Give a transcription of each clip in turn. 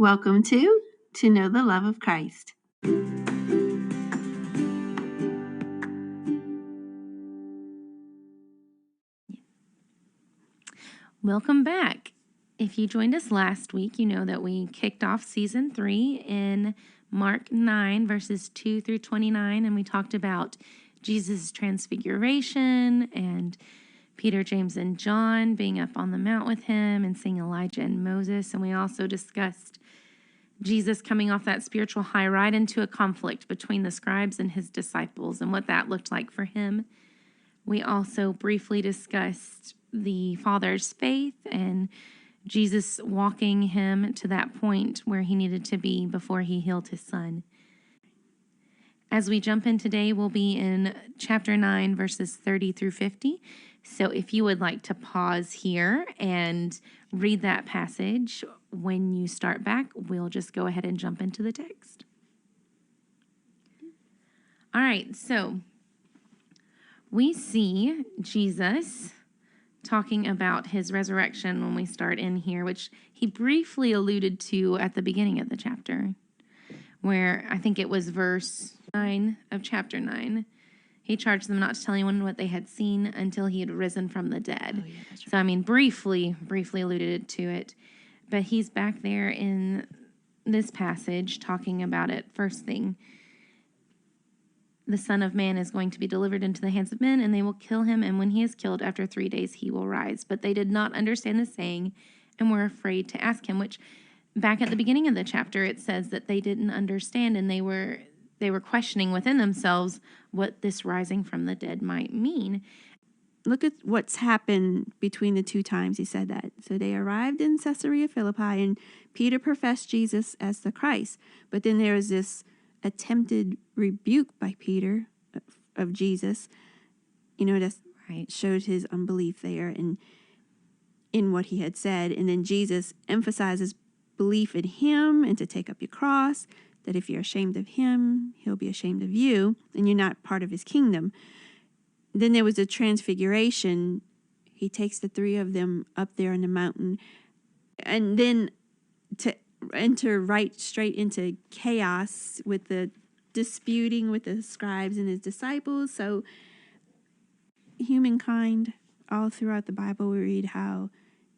Welcome to Know the Love of Christ. Welcome back. If you joined us last week, you know that we kicked off season 3 in Mark 9, verses 2 through 29, and we talked about Jesus' transfiguration and Peter, James, and John being up on the mount with him and seeing Elijah and Moses. And we also discussed Jesus coming off that spiritual high right into a conflict between the scribes and his disciples and what that looked like for him. We also briefly discussed the Father's faith and Jesus walking him to that point where he needed to be before he healed his son. As we jump in today, we'll be in chapter 9, verses 30 through 50. So if you would like to pause here and read that passage, when you start back, we'll just go ahead and jump into the text. All right, so we see Jesus talking about his resurrection when we start in here, which he briefly alluded to at the beginning of the chapter, where I think it was verse 9 of chapter 9. He charged them not to tell anyone what they had seen until he had risen from the dead. Oh, yeah, that's right. So, I mean, briefly alluded to it, but he's back there in this passage talking about it. First thing, the Son of Man is going to be delivered into the hands of men, and they will kill him, and when he is killed, after 3 days he will rise. But they did not understand the saying and were afraid to ask him, which back at the beginning of the chapter, it says that they didn't understand, and they were questioning within themselves what this rising from the dead might mean. Look at what's happened between the two times he said that. So they arrived in Caesarea Philippi, and Peter professed Jesus as the Christ. But then there was this attempted rebuke by Peter of Jesus. That Right. showed his unbelief there and in what he had said. And then Jesus emphasizes belief in him and to take up your cross, that if you're ashamed of him, he'll be ashamed of you, and you're not part of his kingdom. Then there was a transfiguration. He takes the three of them up there on the mountain, and then to enter right straight into chaos with the disputing with the scribes and his disciples. So humankind, all throughout the Bible, we read how,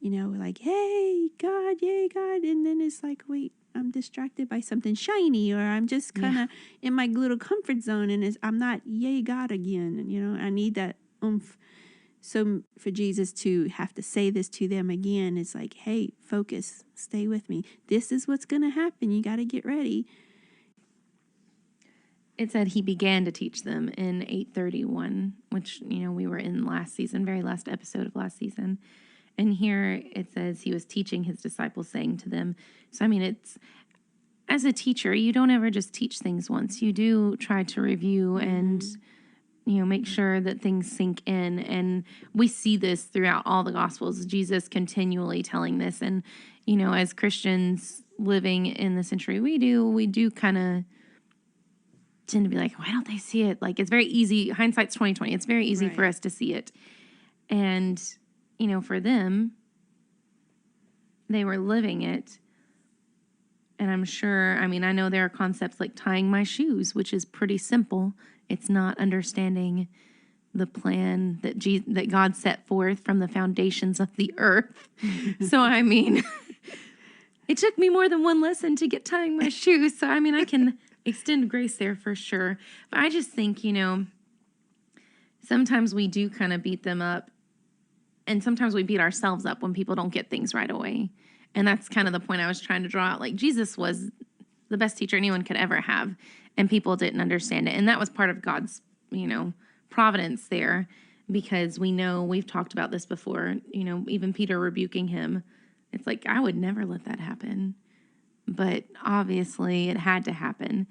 like, hey, God, yay, God. And then it's like, wait, I'm distracted by something shiny, or I'm just kind of in my little comfort zone, and I'm not yay, God again. I need that oomph. So for Jesus to have to say this to them again, it's like, hey, focus, stay with me. This is what's going to happen. You got to get ready. It said he began to teach them in 8:31, which, we were in last season, very last episode of last season. And here it says he was teaching his disciples, saying to them. So, I mean, it's, as a teacher, you don't ever just teach things once. You do try to review and, make sure that things sink in. And we see this throughout all the Gospels, Jesus continually telling this. And, as Christians living in the century we do kind of tend to be like, why don't they see it? Like, it's very easy. Hindsight's 20/20. It's very easy for us to see it. And, for them, they were living it. And I'm sure, I know there are concepts like tying my shoes, which is pretty simple. It's not understanding the plan that God set forth from the foundations of the earth. So, it took me more than one lesson to get tying my shoes. So, I can extend grace there for sure. But I just think, sometimes we do kind of beat them up. And sometimes we beat ourselves up when people don't get things right away. And that's kind of the point I was trying to draw out. Like, Jesus was the best teacher anyone could ever have, and people didn't understand it. And that was part of God's, providence there, because we know, we've talked about this before, even Peter rebuking him. It's like, I would never let that happen. But obviously it had to happen.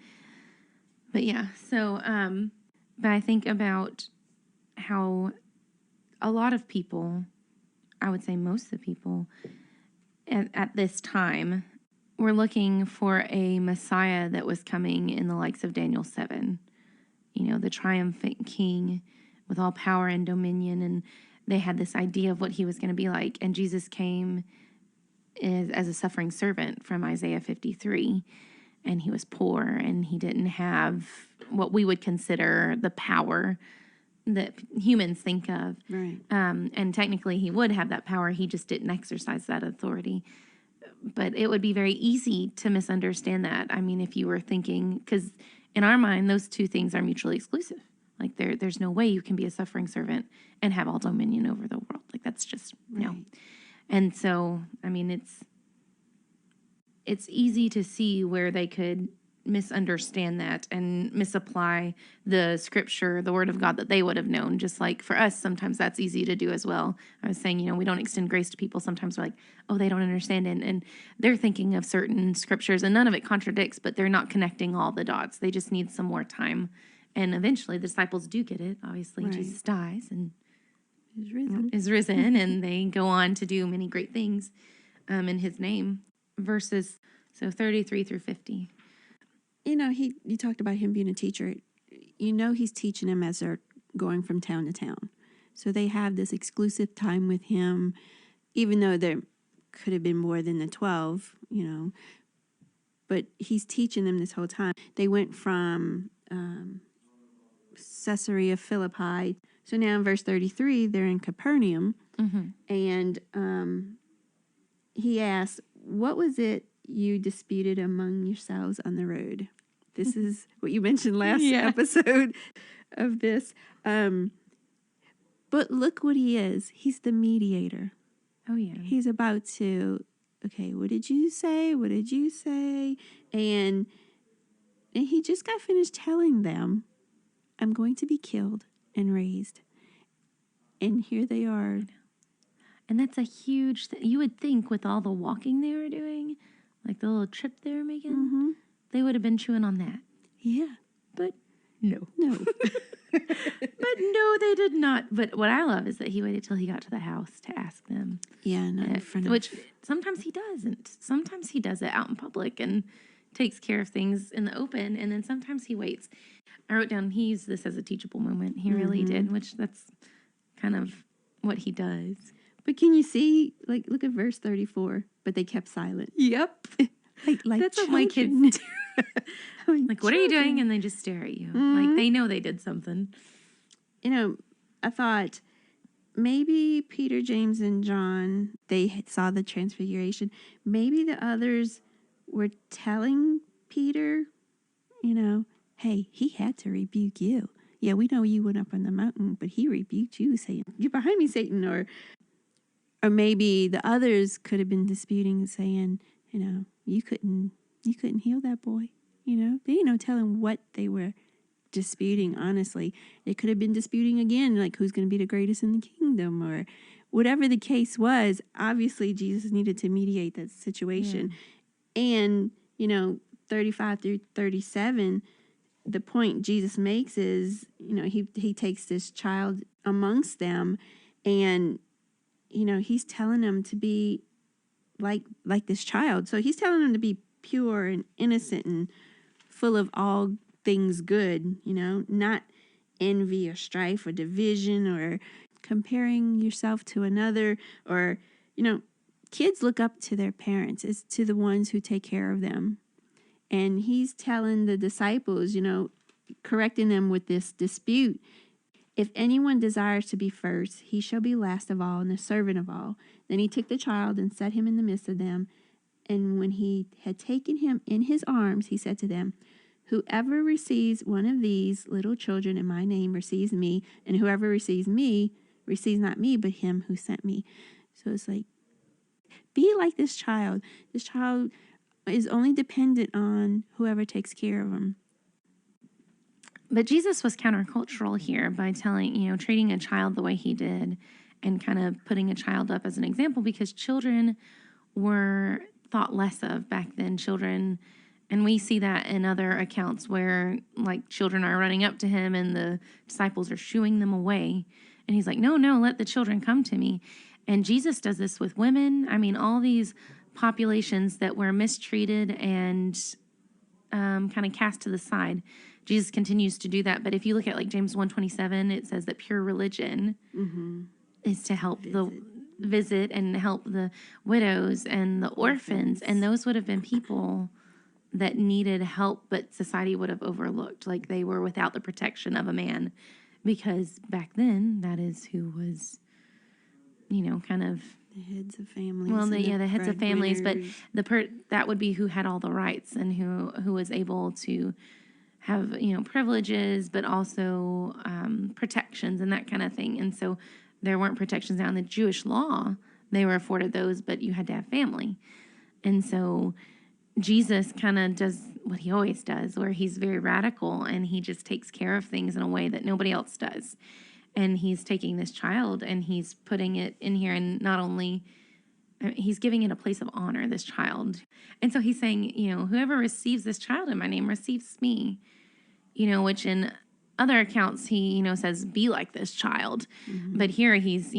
But yeah, so, but I think about how a lot of people, I would say most of the people at this time, were looking for a Messiah that was coming in the likes of Daniel 7, the triumphant king with all power and dominion. And they had this idea of what he was going to be like. And Jesus came is as a suffering servant from Isaiah 53. And he was poor, and he didn't have what we would consider the power that humans think of. Right. And technically he would have that power. He just didn't exercise that authority. But it would be very easy to misunderstand that. I mean, if you were thinking, because in our mind, those two things are mutually exclusive. Like there's no way you can be a suffering servant and have all dominion over the world. Like that's just no. And so, I mean, it's easy to see where they could misunderstand that and misapply the scripture, the word of God that they would have known. Just like for us, sometimes that's easy to do as well. I was saying, we don't extend grace to people. Sometimes we're like, oh, they don't understand. And they're thinking of certain scriptures and none of it contradicts, but they're not connecting all the dots. They just need some more time. And eventually the disciples do get it. Obviously, Jesus dies and is risen and they go on to do many great things in his name. Verses 33 through 50. You talked about him being a teacher. He's teaching them as they're going from town to town. So they have this exclusive time with him, even though there could have been more than the 12, But he's teaching them this whole time. They went from Caesarea Philippi. So now in verse 33, they're in Capernaum. And he asked, what was it you disputed among yourselves on the road? This is what you mentioned last episode of this. But look what he is. He's the mediator. Oh, yeah. He's about to, okay, what did you say? What did you say? And he just got finished telling them, I'm going to be killed and raised. And here they are. And that's a huge thing. You would think with all the walking they were doing, like the little trip they were making, they would have been chewing on that. Yeah. But no. But no, they did not. But what I love is that he waited till he got to the house to ask them. Yeah, not in front of... Which sometimes he doesn't. Sometimes he does it out in public and takes care of things in the open. And then sometimes he waits. I wrote down, he used this as a teachable moment. He really did, which that's kind of what he does. But can you see, look at verse 34, but they kept silent. Yep. like that's children. what my kids do. Like, what children. are you doing? And they just stare at you. Like, they know they did something. I thought maybe Peter, James, and John, they saw the transfiguration. Maybe the others were telling Peter, hey, he had to rebuke you. Yeah, we know you went up on the mountain, but he rebuked you, saying, "Get behind me, Satan." Or maybe the others could have been disputing, saying, you couldn't heal that boy. They ain't no telling what they were disputing, honestly. They could have been disputing again, like who's going to be the greatest in the kingdom, or whatever the case was. Obviously, Jesus needed to mediate that situation. Yeah. And, 35 through 37, the point Jesus makes is, he takes this child amongst them, and, he's telling them to be like this child. So he's telling them to be pure and innocent and full of all things good, not envy or strife or division or comparing yourself to another, or, kids look up to their parents as to the ones who take care of them. And he's telling the disciples, correcting them with this dispute. If anyone desires to be first, he shall be last of all and the servant of all. Then he took the child and set him in the midst of them. And when he had taken him in his arms, he said to them, whoever receives one of these little children in my name receives me, and whoever receives me receives not me, but him who sent me. So it's like, be like this child. This child is only dependent on whoever takes care of him. But Jesus was countercultural here by treating a child the way he did and kind of putting a child up as an example, because children were thought less of back then. Children, and we see that in other accounts where children are running up to him and the disciples are shooing them away. And he's like, no, let the children come to me. And Jesus does this with women. I mean, all these populations that were mistreated and kind of cast to the side. Jesus continues to do that. But if you look at James 1:27, it says that pure religion is to help visit and help the widows and the orphans. And those would have been people that needed help, but society would have overlooked. Like they were without the protection of a man, because back then that is who was, kind of The heads of families. well, and the heads of families, but breadwinners. that would be who had all the rights and who was able to have privileges, but also protections and that kind of thing. And so there weren't protections now in the Jewish law. They were afforded those, but you had to have family. And so Jesus kind of does what he always does, where he's very radical and he just takes care of things in a way that nobody else does. And he's taking this child and he's putting it in here, and not only he's giving it a place of honor, this child. And so he's saying, whoever receives this child in my name receives me, which in other accounts he, says, be like this child. Mm-hmm. But here he's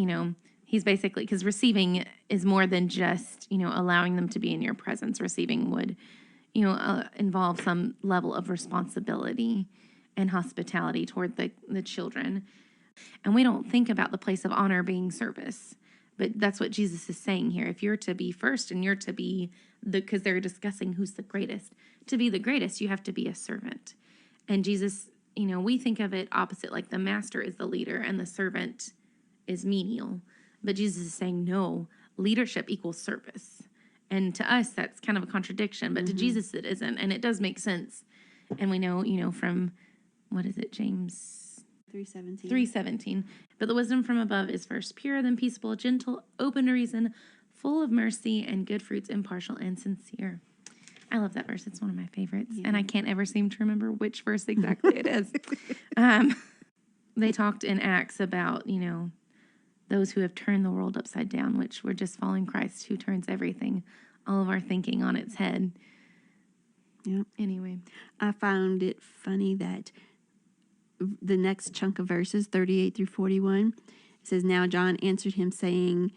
basically, because receiving is more than just, allowing them to be in your presence. Receiving would, involve some level of responsibility and hospitality toward the children. And we don't think about the place of honor being service. But that's what Jesus is saying here. If you're to be first and you're to be because they're discussing who's the greatest. To be the greatest, you have to be a servant. And Jesus, we think of it opposite, like the master is the leader and the servant is menial. But Jesus is saying, no, leadership equals service. And to us, that's kind of a contradiction. But to Jesus, it isn't. And it does make sense. And we know, from, what is it, James 3:17. But the wisdom from above is first pure, then peaceable, gentle, open to reason, full of mercy and good fruits, impartial and sincere. I love that verse. It's one of my favorites. Yeah. And I can't ever seem to remember which verse exactly it is. They talked in Acts about, those who have turned the world upside down, which we're just following Christ, who turns everything, all of our thinking on its head. Yeah. Anyway. I found it funny that the next chunk of verses, 38 through 41, it says, now John answered him saying,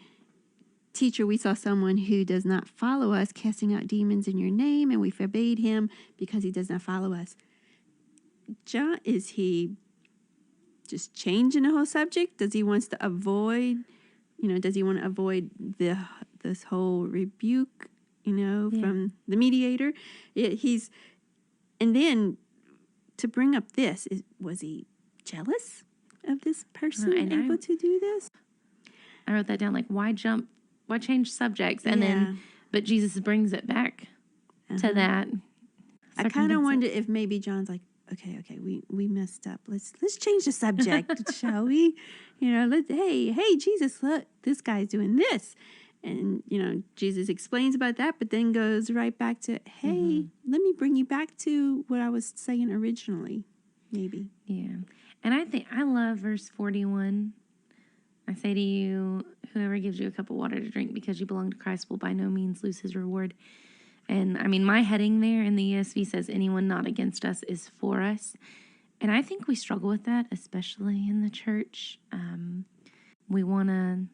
Teacher, we saw someone who does not follow us casting out demons in your name, and we forbade him because he does not follow us. John, is he just changing the whole subject? Does he want to avoid, does he want to avoid this whole rebuke, from the mediator? And then to bring up this, was he jealous of this person able to do this? I wrote that down, like, why change subjects? And then, but Jesus brings it back to that. I kind of wonder if maybe John's like, okay, we messed up. Let's change the subject, shall we? Hey, Jesus, look, this guy's doing this. And, Jesus explains about that, but then goes right back to, hey, let me bring you back to what I was saying originally, maybe. Yeah. And I love verse 41. I say to you, whoever gives you a cup of water to drink because you belong to Christ will by no means lose his reward. And, my heading there in the ESV says, anyone not against us is for us. And I think we struggle with that, especially in the church. We want to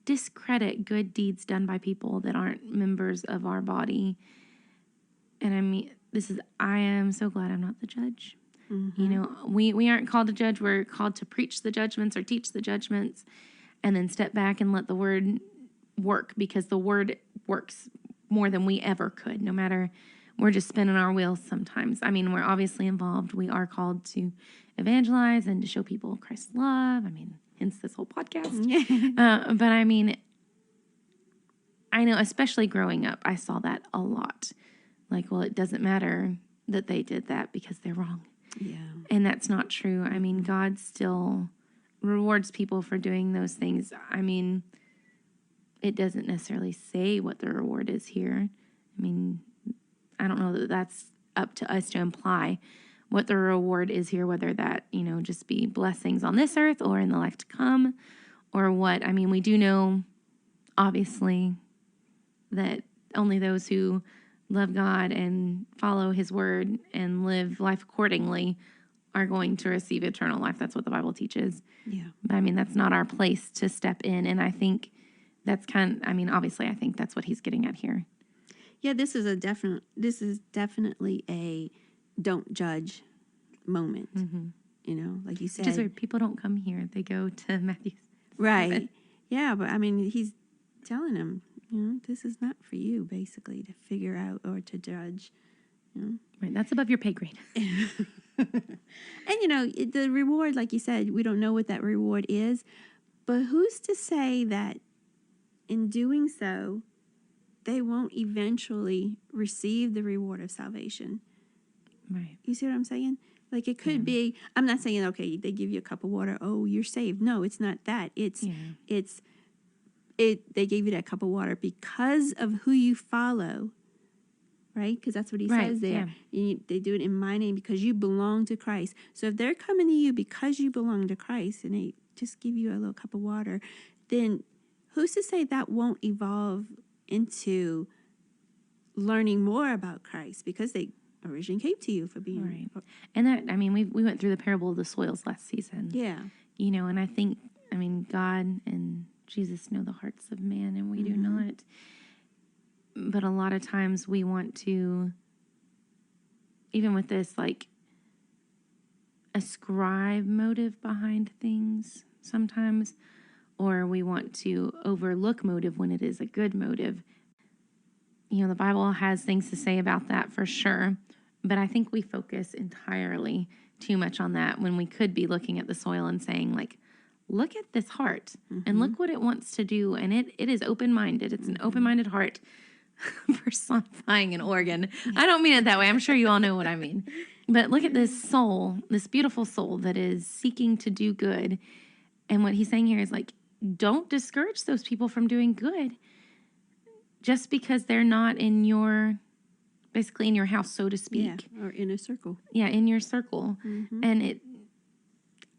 discredit good deeds done by people that aren't members of our body. And I am so glad I'm not the judge. Mm-hmm. We aren't called to judge. We're called to preach the judgments or teach the judgments and then step back and let the word work, because the word works more than we ever could, no matter, we're just spinning our wheels sometimes. We're obviously involved. We are called to evangelize and to show people Christ's love. Hence this whole podcast. But I know, especially growing up, I saw that a lot. Like, well, it doesn't matter that they did that because they're wrong. Yeah. And that's not true. God still rewards people for doing those things. It doesn't necessarily say what the reward is here. I don't know that that's up to us to imply what the reward is here, whether that, just be blessings on this earth or in the life to come, or what. We do know, obviously, that only those who love God and follow his word and live life accordingly are going to receive eternal life. That's what the Bible teaches. Yeah. But that's not our place to step in. And I think that's obviously I think that's what he's getting at here. Yeah, this is definitely a don't judge moment. Mm-hmm. Like you said. Which is where people don't come here. They go to Matthew 7. Right. Yeah, but I mean, he's telling him, this is not for you, basically, to figure out or to judge. Right, that's above your pay grade. And, the reward, like you said, we don't know what that reward is. But who's to say that in doing so, they won't eventually receive the reward of salvation? Right. You see what I'm saying? Like it could be, I'm not saying, okay, they give you a cup of water, oh, you're saved. No, it's not that. They gave you that cup of water because of who you follow, right? Because that's what he says there. They do it in my name because you belong to Christ. So if they're coming to you because you belong to Christ and they just give you a little cup of water, then who's to say that won't evolve into learning more about Christ because they originally came to you for being right. And that, I mean, we went through the parable of the soils last season. Yeah. And I think, God and Jesus know the hearts of man, and we do not. But a lot of times we want to, even with this, like, ascribe motive behind things sometimes, or we want to overlook motive when it is a good motive. The Bible has things to say about that for sure, but I think we focus entirely too much on that when we could be looking at the soil and saying, like, look at this heart and look what it wants to do. And it is open-minded. It's an open-minded heart personifying an organ. I don't mean it that way. I'm sure you all know what I mean. But look at this soul, this beautiful soul that is seeking to do good. And what he's saying here is like, don't discourage those people from doing good just because they're not in basically in your house, so to speak. Yeah, or in a circle. Yeah, in your circle. And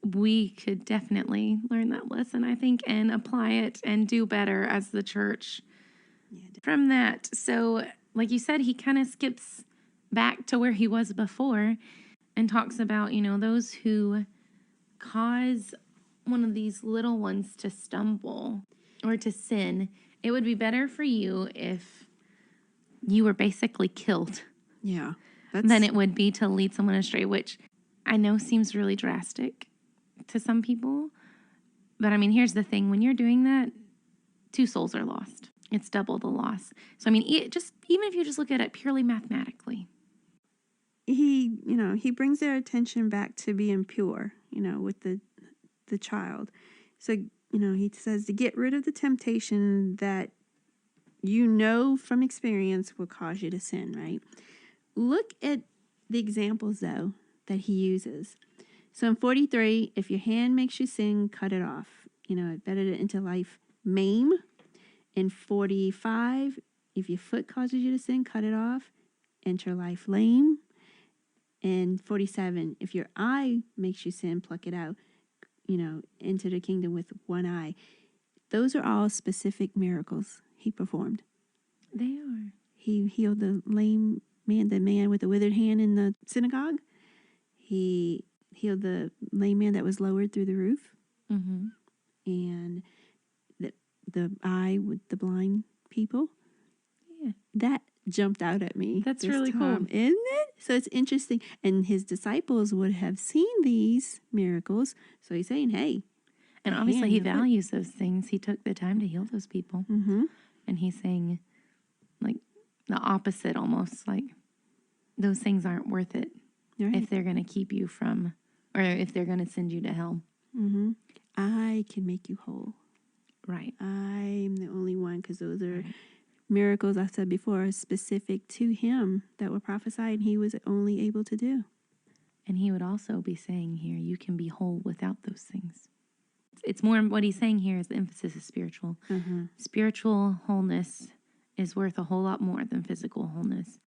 we could definitely learn that lesson, I think, and apply it and do better as the church from that. So, like you said, he kind of skips back to where he was before and talks about, those who cause one of these little ones to stumble or to sin. It would be better for you if you were basically killed than it would be to lead someone astray, which I know seems really drastic to some people. But here's the thing. When you're doing that, 2 souls are lost. It's double the loss. So, even if you just look at it purely mathematically. He brings their attention back to being pure, with the child. So, he says to get rid of the temptation that from experience will cause you to sin, right? Look at the examples, though, that he uses. So in 43, if your hand makes you sin, cut it off. Better to enter life maim. In 45, if your foot causes you to sin, cut it off. Enter life lame. In 47, if your eye makes you sin, pluck it out. Enter the kingdom with one eye. Those are all specific miracles he performed. They are. He healed the lame man, the man with the withered hand in the synagogue. He healed the lame man that was lowered through the roof. And the eye with the blind people. Yeah. That jumped out at me. That's really cool. Isn't it? So it's interesting. And his disciples would have seen these miracles. So he's saying, hey. And obviously he values those things. He took the time to heal those people. And he's saying, like, the opposite almost. Like, those things aren't worth it if they're going to keep you from, or if they're going to send you to hell. I can make you whole. Right. I'm the only one, because those are miracles, I said before, specific to him that were prophesied and he was only able to do. And he would also be saying here, you can be whole without those things. It's more, what he's saying here is the emphasis is spiritual. Spiritual wholeness is worth a whole lot more than physical wholeness.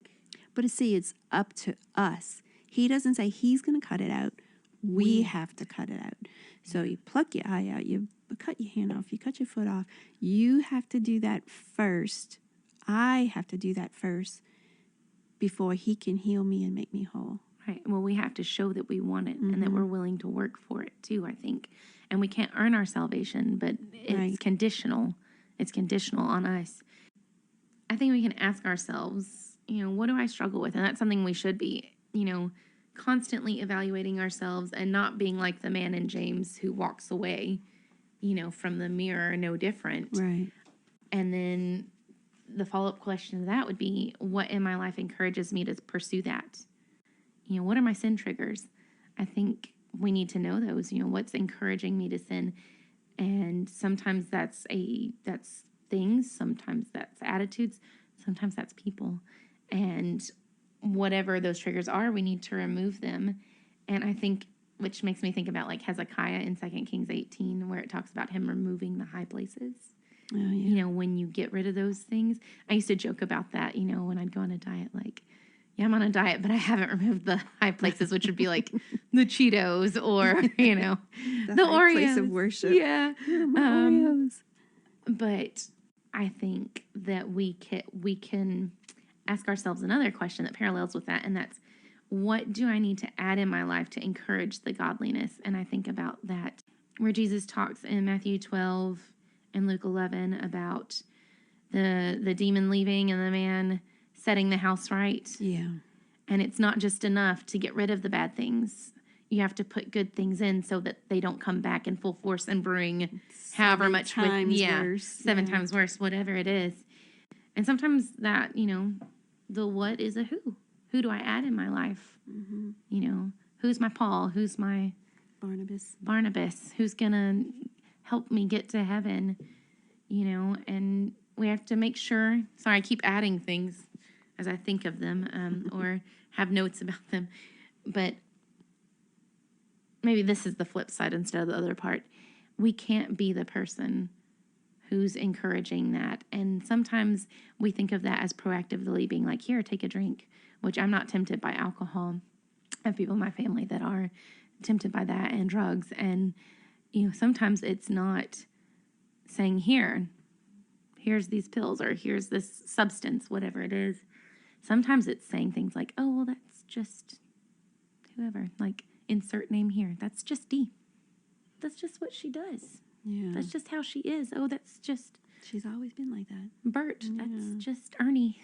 But see, it's up to us. He doesn't say he's going to cut it out. We have to cut it out. So you pluck your eye out, you cut your hand off, you cut your foot off. You have to do that first. I have to do that first before he can heal me and make me whole. Right. Well, we have to show that we want it and that we're willing to work for it too, I think. And we can't earn our salvation, but it's conditional. It's conditional on us. I think we can ask ourselves, what do I struggle with? And that's something we should be, constantly evaluating ourselves and not being like the man in James who walks away from the mirror, no different. Right. And then the follow-up question to that would be, what in my life encourages me to pursue that? What are my sin triggers? I think we need to know those, what's encouraging me to sin. And sometimes that's things, sometimes that's attitudes, sometimes that's people. And whatever those triggers are, we need to remove them. And I think, which makes me think about like Hezekiah in 2 Kings 18, where it talks about him removing the high places. Oh, yeah. When you get rid of those things. I used to joke about that, when I'd go on a diet, like, yeah, I'm on a diet, but I haven't removed the high places, which would be like the Cheetos or, the high Oreos. place of worship. Yeah. Oreos. But I think that we can ask ourselves another question that parallels with that, and that's, what do I need to add in my life to encourage the godliness? And I think about that where Jesus talks in Matthew 12 and Luke 11 about the demon leaving and the man setting the house right. Yeah. And it's not just enough to get rid of the bad things. You have to put good things in so that they don't come back in full force and bring however much times worse. 7 times worse, whatever it is. And sometimes that, the what is a who. Who do I add in my life? Mm-hmm. Who's my Paul? Who's my Barnabas? Who's going to help me get to heaven? And we have to make sure. Sorry, I keep adding things as I think of them or have notes about them. But maybe this is the flip side instead of the other part. We can't be the person who's encouraging that. And sometimes we think of that as proactively being like, here, take a drink, which I'm not tempted by alcohol. I have people in my family that are tempted by that and drugs. And, sometimes it's not saying, here's these pills or here's this substance, whatever it is. Sometimes it's saying things like, oh, well, that's just whoever, like insert name here. That's just Dee. That's just what she does. Yeah. That's just how she is. Oh, that's just... She's always been like that. Bert. Yeah. That's just Ernie.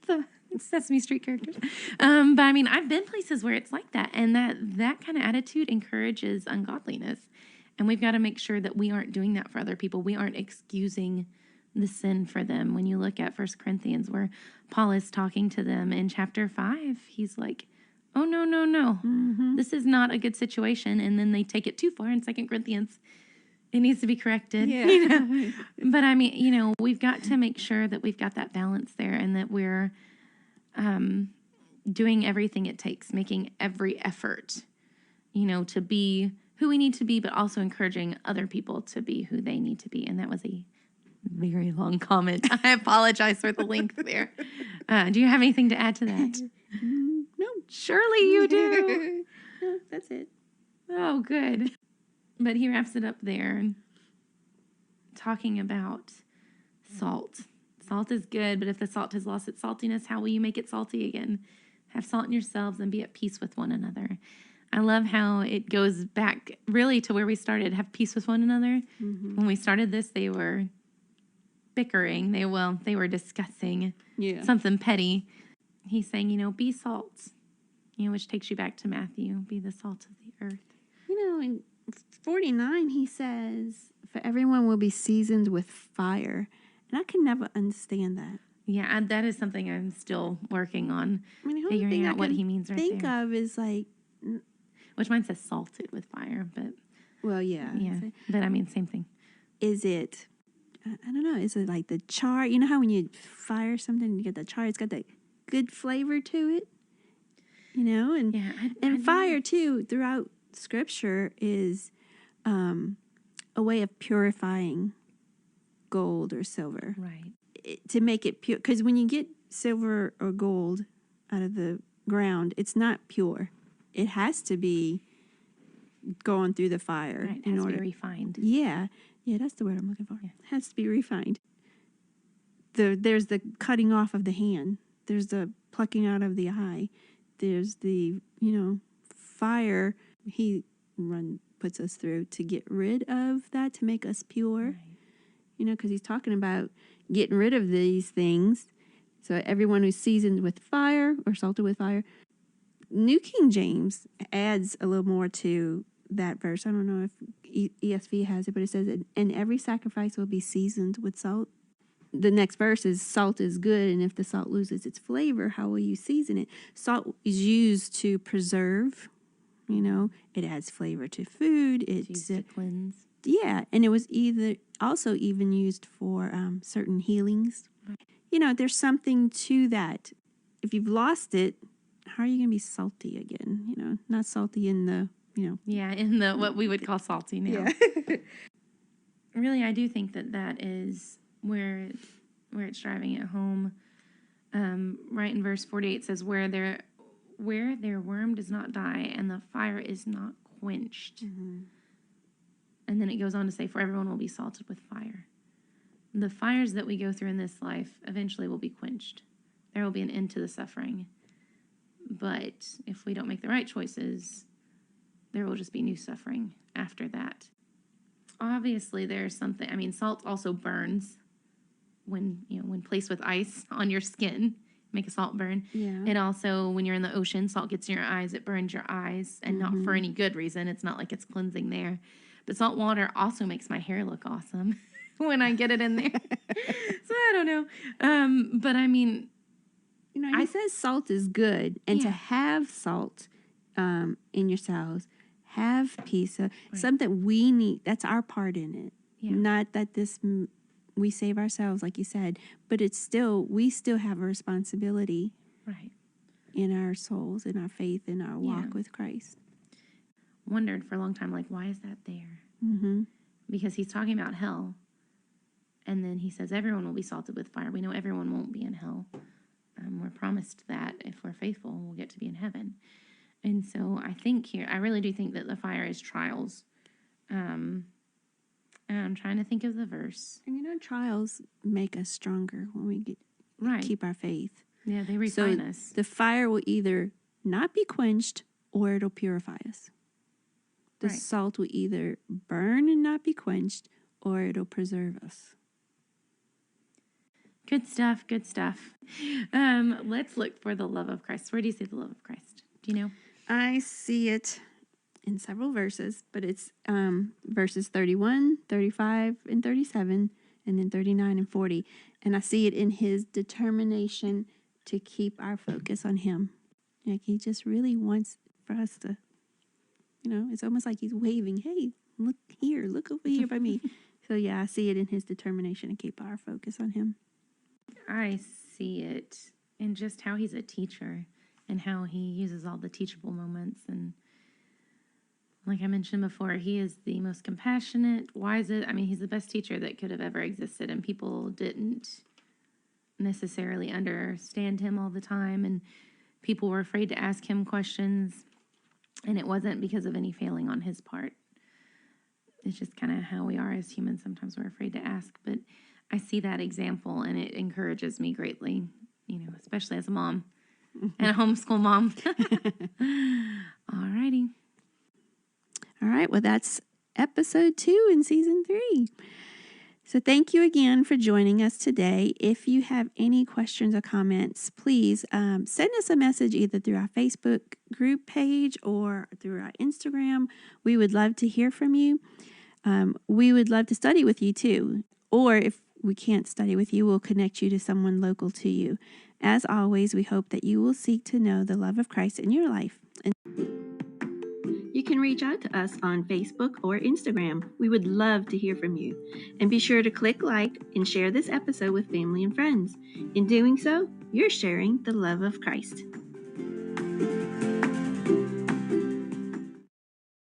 The Sesame Street characters. But I mean, I've been places where it's like that. And that kind of attitude encourages ungodliness. And we've got to make sure that we aren't doing that for other people. We aren't excusing the sin for them. When you look at 1 Corinthians, where Paul is talking to them in chapter 5, he's like, oh, no. Mm-hmm. This is not a good situation. And then they take it too far in 2 Corinthians. It needs to be corrected. Yeah. But I mean, we've got to make sure that we've got that balance there and that we're doing everything it takes, making every effort, to be who we need to be, but also encouraging other people to be who they need to be. And that was a very long comment. I apologize for the length there. Do you have anything to add to that? No. Surely you do. No, that's it. Oh, good. But he wraps it up there, talking about salt. Salt is good, but if the salt has lost its saltiness, how will you make it salty again? Have salt in yourselves and be at peace with one another. I love how it goes back really to where we started. Have peace with one another. Mm-hmm. When we started this, they were bickering. They were discussing something petty. He's saying, be salt, which takes you back to Matthew. Be the salt of the earth. In 49, he says, for everyone will be seasoned with fire. And I can never understand that. Yeah, that is something I'm still working on, figuring out what he means right there. Think of is like... Which mine says salted with fire, but... Well, yeah. But I mean, same thing. Is it... I don't know. Is it like the char? You know how when you fire something, you get the char, it's got that good flavor to it? And, and fire, too, throughout Scripture is a way of purifying gold or silver. Right. To make it pure. Because when you get silver or gold out of the ground, it's not pure. It has to be going through the fire. Right. It has to be refined. Yeah. Yeah, that's the word I'm looking for. Yeah. It has to be refined. There's the cutting off of the hand. There's the plucking out of the eye. There's the, fire he puts us through to get rid of that, to make us pure. Right. Because he's talking about getting rid of these things. So everyone who's seasoned with fire or salted with fire. New King James adds a little more to that verse. I don't know if ESV has it, but it says, and every sacrifice will be seasoned with salt. The next verse is, salt is good, and if the salt loses its flavor, how will you season it? Salt is used to preserve, it adds flavor to food. It's used to cleanse. Yeah, and it was also even used for certain healings. Right. There's something to that. If you've lost it, how are you going to be salty again? Not salty in the, Yeah, in the what we would call salty now. Yeah. Really, I do think that is where it's driving it home. Right in verse 48 says, where their worm does not die and the fire is not quenched. Mm-hmm. And then it goes on to say, for everyone will be salted with fire. The fires that we go through in this life eventually will be quenched. There will be an end to the suffering. But if we don't make the right choices, there will just be new suffering after that. Obviously, there's something, salt also burns when placed with ice on your skin, make a salt burn. Yeah. It also, when you're in the ocean, salt gets in your eyes, it burns your eyes, and not for any good reason. It's not like it's cleansing there. But salt water also makes my hair look awesome when I get it in there. So I don't know. But it says salt is good, and to have salt in your cells, have peace, something we need. That's our part in it. Yeah. Not that we save ourselves, like you said, but we still have a responsibility, right, in our souls, in our faith, in our walk with Christ. Wondered for a long time, why is that there? Mm-hmm. Because he's talking about hell, and then he says everyone will be salted with fire. We know everyone won't be in hell. We're promised that if we're faithful, we'll get to be in heaven. And so I really do think that the fire is trials. And I'm trying to think of the verse. And trials make us stronger when we keep our faith. Yeah, they refine us. The fire will either not be quenched or it'll purify us. The salt will either burn and not be quenched, or it'll preserve us. Good stuff, good stuff. Let's look for the love of Christ. Where do you see the love of Christ? Do you know? I see it in several verses, but it's verses 31, 35, and 37, and then 39 and 40. And I see it in his determination to keep our focus on him. Like he just really wants for us to, it's almost like he's waving, hey, look here, look over here by me. So I see it in his determination to keep our focus on him. I see it in just how he's a teacher and how he uses all the teachable moments. And like I mentioned before, he is the most compassionate, wisest. He's the best teacher that could have ever existed, and people didn't necessarily understand him all the time, and people were afraid to ask him questions, and it wasn't because of any failing on his part. It's just kind of how we are as humans. Sometimes we're afraid to ask, but I see that example, and it encourages me greatly, especially as a mom and a homeschool mom. All righty. All right. Well, that's episode 2 in season 3. So thank you again for joining us today. If you have any questions or comments, please send us a message either through our Facebook group page or through our Instagram. We would love to hear from you. We would love to study with you too. Or if we can't study with you, we'll connect you to someone local to you. As always, we hope that you will seek to know the love of Christ in your life. And you can reach out to us on Facebook or Instagram. We would love to hear from you. And be sure to click like and share this episode with family and friends. In doing so, you're sharing the love of Christ.